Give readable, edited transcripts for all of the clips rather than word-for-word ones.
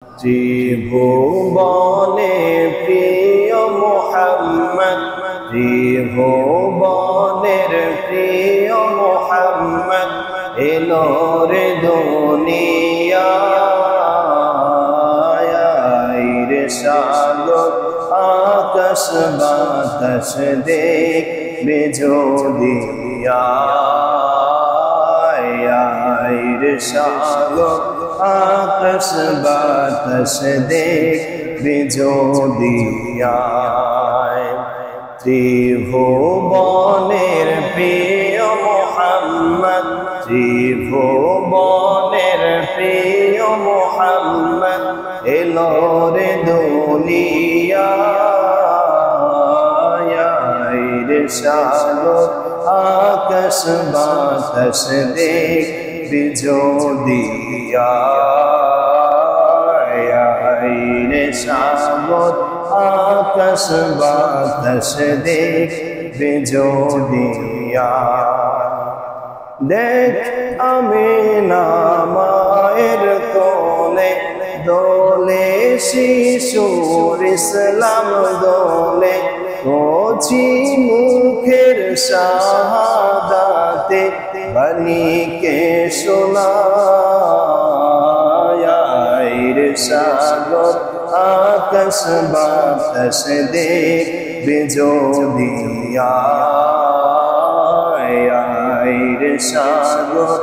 ত্রিভুবনে প্রিয় মুহাম্মদ, ত্রিভুবনের প্রিয় মুহাম্মদ এলো রে দুনিয়ায় রে সাগর আকাশ বাতাস দেখবে যদি রে সাগর আকাশ বাতাস দেখবে যদি ত্রিভুবনের প্রিয় মুহাম্মদ, ত্রিভুবনের প্রিয় মুহাম্মদ এলো রে দুনিয়ায় রে সাগর আকাশ বাতাস দেখবে যদি রে সাগর আকাশ বাতাস দেখবে যদি দেখ আমিনা মায়ের কোলে দোলে শিশুর ইসলাম দোলে, কচি মুখের শাহাদাতে বাণীকে শোনায় রে সাগর আকাশ বাতাস দেখবে যদি রে সাগর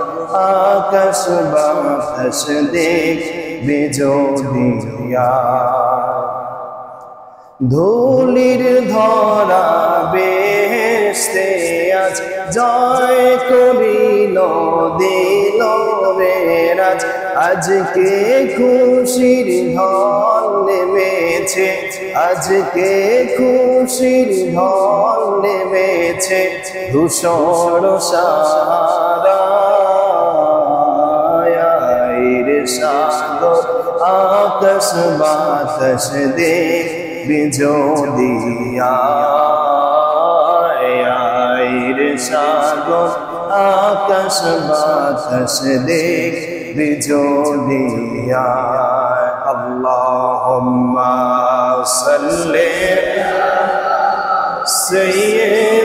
আকাশ বাতাস দেখবে যদি ধুলির ধরা বেহেশতে আজ জয় করিল দিল রে রাজ, আজকে খুশির ঢল নেমেছে, আজকে খুশির ঢল নেমেছে ধূসর সারা রে সাগর আকাশ বাতাস দেখবে যদি রে সাগর আকাশ বাতাস দেখবে যদি আল্লাহুম্মা সাল্লি সাইয়্যিদ